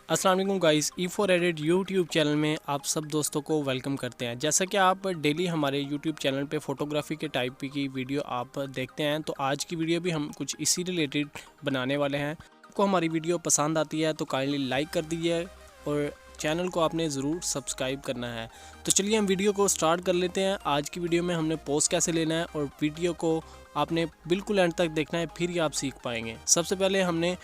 अस्सलाम वालेकुम guys, E4 edit YouTube channel में आप सब दोस्तों को वेलकम करते हैं। जैसा कि आप डेली हमारे यूट्यूब चैनल पे फ़ोटोग्राफी के टाइप की वीडियो आप देखते हैं, तो आज की वीडियो भी हम कुछ इसी रिलेटेड बनाने वाले हैं। आपको हमारी वीडियो पसंद आती है तो काइंडली लाइक कर दीजिए और चैनल को आपने ज़रूर सब्सक्राइब करना है। तो चलिए हम वीडियो को स्टार्ट कर लेते हैं। आज की वीडियो में हमने पोज कैसे लेना है और वीडियो को आपने बिल्कुल एंड तक देखना है, फिर ही आप सीख पाएंगे। सबसे पहले हमने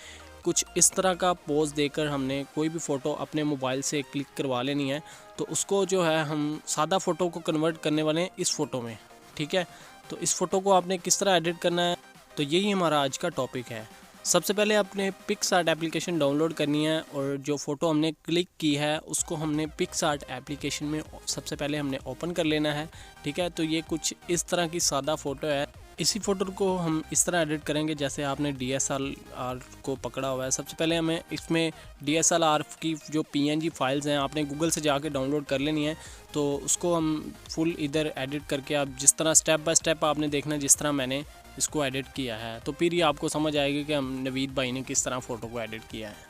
कुछ इस तरह का पोज देकर हमने कोई भी फ़ोटो अपने मोबाइल से क्लिक करवा लेनी है। तो उसको जो है हम सादा फ़ोटो को कन्वर्ट करने वाले हैं इस फ़ोटो में, ठीक है। तो इस फ़ोटो को आपने किस तरह एडिट करना है, तो यही हमारा आज का टॉपिक है। सबसे पहले आपने पिक्सआर्ट एप्लीकेशन डाउनलोड करनी है और जो फ़ोटो हमने क्लिक की है उसको हमने पिक्सआर्ट एप्लीकेशन में सबसे पहले हमने ओपन कर लेना है, ठीक है। तो ये कुछ इस तरह की सादा फ़ोटो है। इसी फ़ोटो को हम इस तरह एडिट करेंगे जैसे आपने DSLR को पकड़ा हुआ है। सबसे पहले हमें इसमें DSLR की जो PNG फाइल्स हैं आपने गूगल से जाके डाउनलोड कर लेनी है। तो उसको हम फुल इधर एडिट करके आप जिस तरह स्टेप बाय स्टेप आपने देखना जिस तरह मैंने इसको एडिट किया है, तो फिर ये आपको समझ आएगी कि हम नवीद भाई ने किस तरह फ़ोटो को एडिट किया है।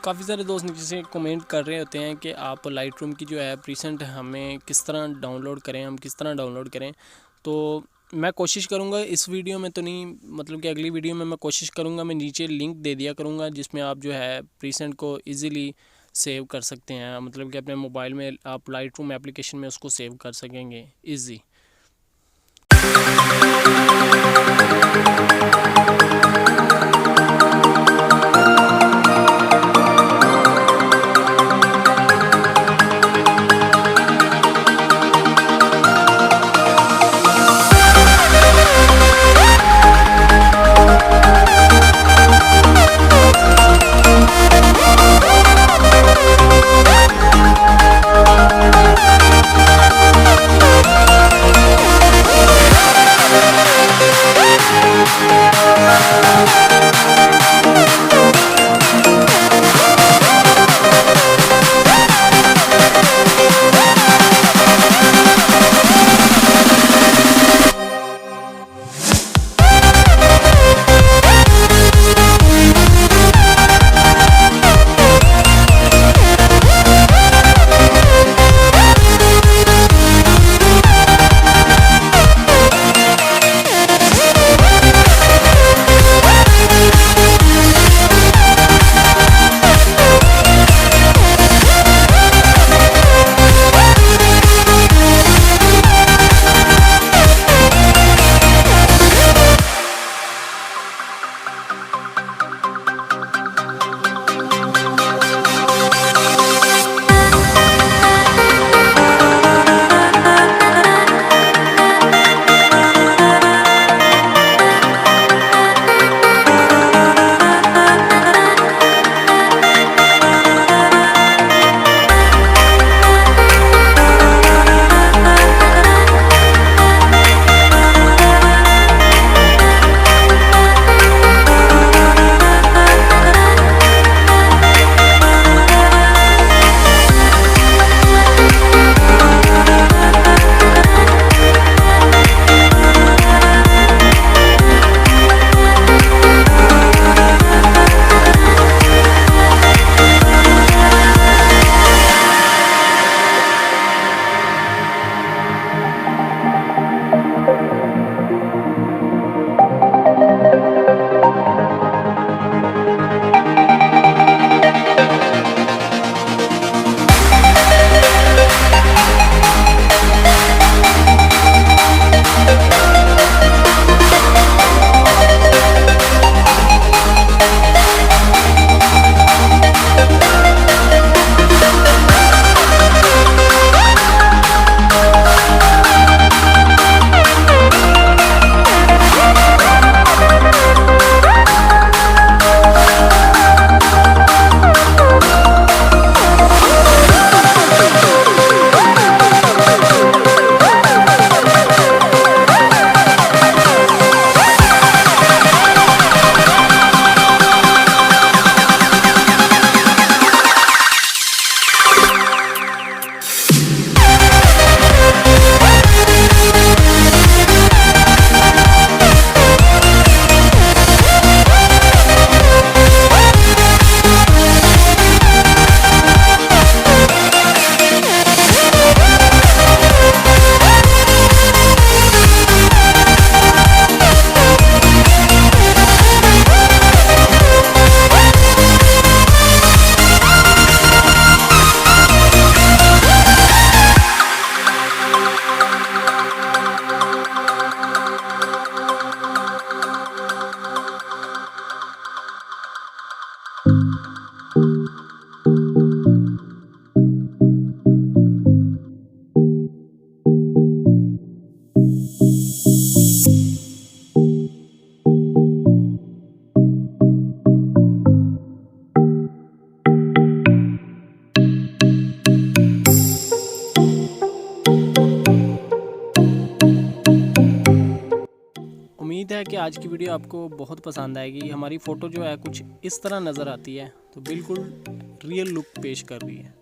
काफ़ी सारे दोस्त नीचे से कमेंट कर रहे होते हैं कि आप लाइटरूम की जो ऐप रिसेंट हमें किस तरह डाउनलोड करें, हम किस तरह डाउनलोड करें। तो मैं कोशिश करूंगा इस वीडियो में तो नहीं, मतलब कि अगली वीडियो में मैं कोशिश करूंगा, मैं नीचे लिंक दे दिया करूंगा जिसमें आप जो है रिसेंट को इजीली सेव कर सकते हैं। मतलब कि अपने मोबाइल में आप लाइटरूम एप्लीकेशन में उसको सेव कर सकेंगे ईजी। उम्मीद है कि आज की वीडियो आपको बहुत पसंद आएगी। हमारी फ़ोटो जो है कुछ इस तरह नज़र आती है, तो बिल्कुल रियल लुक पेश कर रही है।